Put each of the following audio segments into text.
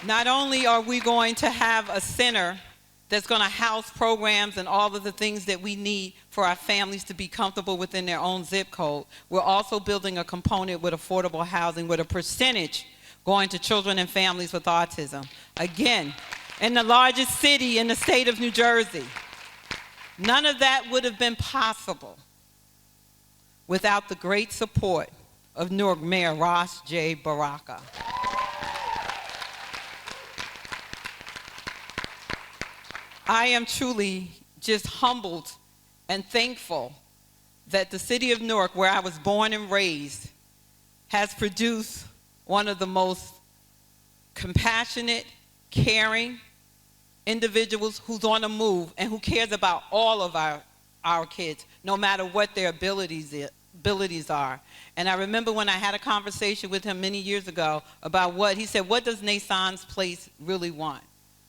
Not only are we going to have a center that's going to house programs and all of the things that we need for our families to be comfortable within their own zip code, we're also building a component with affordable housing with a percentage going to children and families with autism. Again, in the largest city in the state of New Jersey. None of that would have been possible without the great support of Newark Mayor Ross J. Baraka. I am truly just humbled and thankful that the city of Newark, where I was born and raised, has produced one of the most compassionate, caring individuals who's on the move and who cares about all of our kids, no matter what their abilities are. And I remember when I had a conversation with him many years ago about he said, what does Nason's Place really want?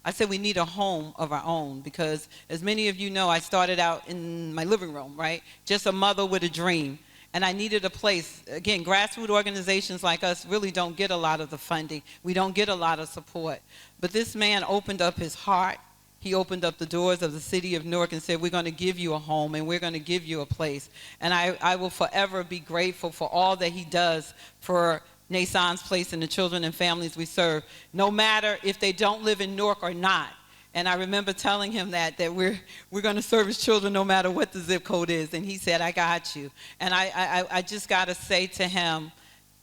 I said, we need a home of our own, because as many of you know, I started out in my living room, right? Just a mother with a dream. And I needed a place. Again, grassroots organizations like us really don't get a lot of the funding. We don't get a lot of support. But this man opened up his heart. He opened up the doors of the city of Newark and said, we're going to give you a home and we're going to give you a place. And I will forever be grateful for all that he does for Nason's Place and the children and families we serve, no matter if they don't live in Newark or not. And I remember telling him that we're going to service children no matter what the zip code is. And he said, I got you. And I just got to say to him,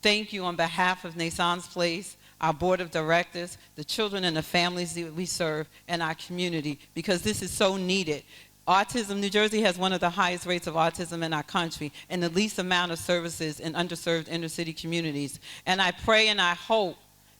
thank you on behalf of Nason's Place, our board of directors, the children and the families that we serve, and our community, because this is so needed. Autism, New Jersey has one of the highest rates of autism in our country and the least amount of services in underserved inner city communities. And I pray and I hope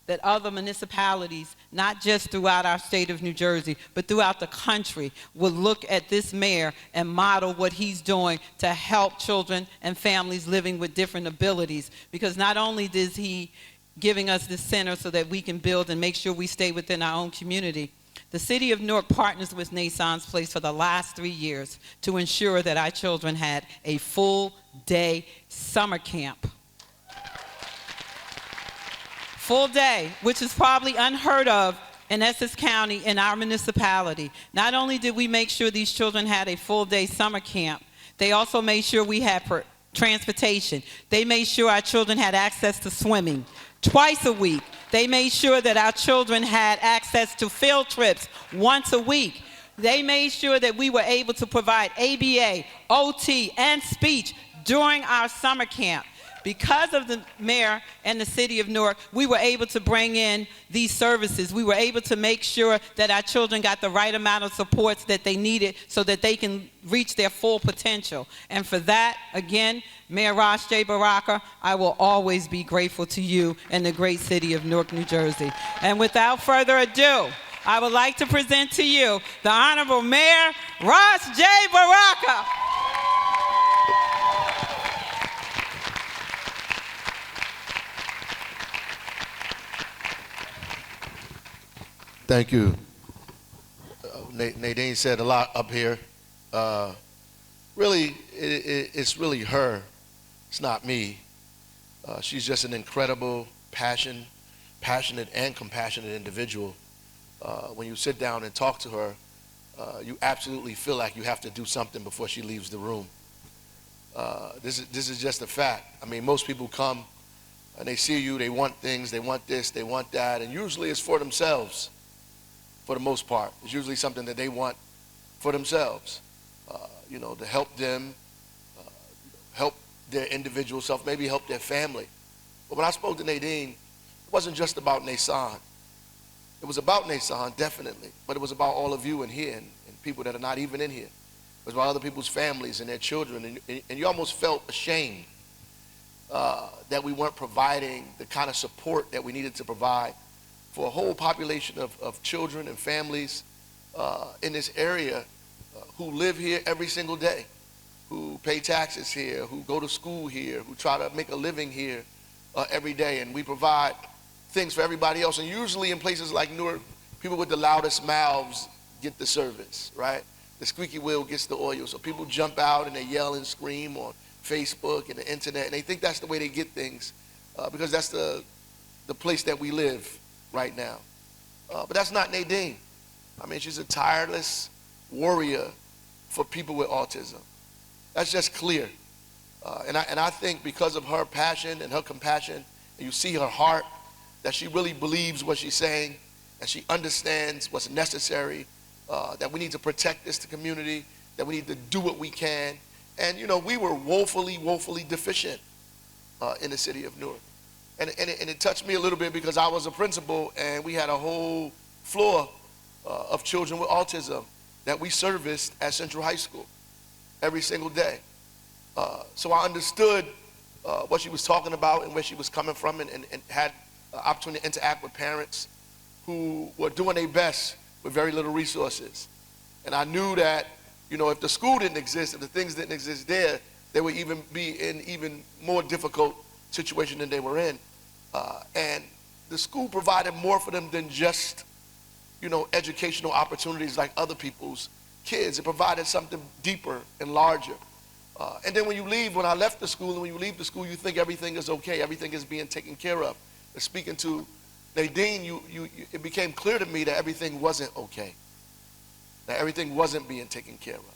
that other municipalities, not just throughout our state of New Jersey, but throughout the country, will look at this mayor and model what he's doing to help children and families living with different abilities. Because not only is he giving us this center so that we can build and make sure we stay within our own community, the city of Newark partners with Nason's Place for the last 3 years to ensure that our children had a full-day summer camp. Full day, which is probably unheard of in Essex County in our municipality. Not only did we make sure these children had a full-day summer camp, they also made sure we had transportation. They made sure our children had access to swimming twice a week. They made sure that our children had access to field trips once a week. They made sure that we were able to provide ABA, OT, and speech during our summer camp. Because of the mayor and the city of Newark, we were able to bring in these services. We were able to make sure that our children got the right amount of supports that they needed so that they can reach their full potential. And for that, again, Mayor Ross J. Baraka, I will always be grateful to you and the great city of Newark, New Jersey. And without further ado, I would like to present to you the Honorable Mayor Ross J. Baraka. Thank you. Nadine said a lot up here. Really, it's really her. It's not me. She's just an incredible, passionate and compassionate individual. When you sit down and talk to her, you absolutely feel like you have to do something before she leaves the room. This is just a fact. I mean, most people come and they see you, they want things, they want this, they want that, and usually it's for themselves. for the most part. It's usually something that they want for themselves, to help them, help their individual self, maybe help their family. But when I spoke to Nadine, it wasn't just about Nason. It was about Nason, definitely, but it was about all of you in here and people that are not even in here. It was about other people's families and their children, and you almost felt ashamed that we weren't providing the kind of support that we needed to provide for a whole population of children and families in this area who live here every single day, who pay taxes here, who go to school here, who try to make a living here every day. And we provide things for everybody else. And usually in places like Newark, people with the loudest mouths get the service, right? The squeaky wheel gets the oil. So people jump out and they yell and scream on Facebook and the internet, and they think that's the way they get things because that's the place that we live right now. But that's not Nadine. I mean, she's a tireless warrior for people with autism. That's just clear. And I think because of her passion and her compassion, and you see her heart, that she really believes what she's saying, and she understands what's necessary, that we need to protect this community, that we need to do what we can. And, we were woefully deficient in the city of Newark. And it touched me a little bit because I was a principal, and we had a whole floor of children with autism that we serviced at Central High School every single day. So I understood what she was talking about and where she was coming from, and had the opportunity to interact with parents who were doing their best with very little resources. And I knew that, if the school didn't exist, if the things didn't exist there, they would even be in even more difficult situation than they were in. And the school provided more for them than just, educational opportunities like other people's kids. It provided something deeper and larger. And then when I left the school, and when you leave the school, you think everything is okay, everything is being taken care of. And speaking to Nadine, it became clear to me that everything wasn't okay, that everything wasn't being taken care of.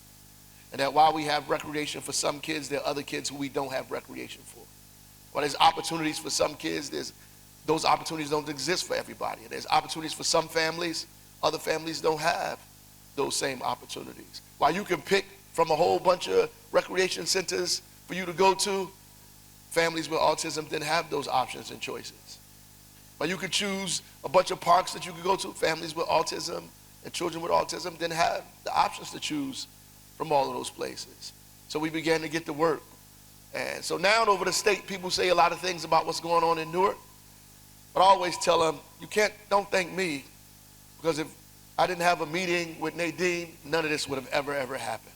And that while we have recreation for some kids, there are other kids who we don't have recreation for. While there's opportunities for some kids, those opportunities don't exist for everybody. And there's opportunities for some families, other families don't have those same opportunities. While you can pick from a whole bunch of recreation centers for you to go to, families with autism didn't have those options and choices. While you could choose a bunch of parks that you could go to, families with autism and children with autism didn't have the options to choose from all of those places. So we began to get to work. And so now over the state, people say a lot of things about what's going on in Newark. But I always tell them, don't thank me, because if I didn't have a meeting with Nadine, none of this would have ever happened.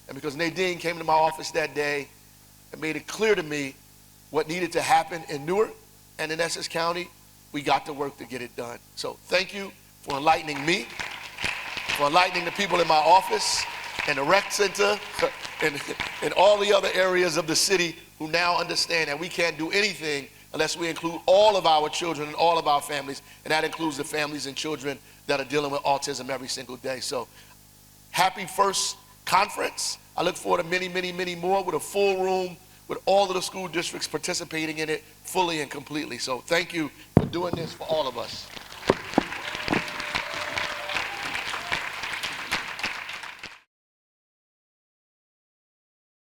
And because Nadine came to my office that day and made it clear to me what needed to happen in Newark and in Essex County, we got to work to get it done. So thank you for enlightening me, for enlightening the people in my office and the rec center and all the other areas of the city who now understand that we can't do anything unless we include all of our children and all of our families, and that includes the families and children that are dealing with autism every single day. So happy first conference. I look forward to many more with a full room, with all of the school districts participating in it fully and completely. So thank you for doing this for all of us.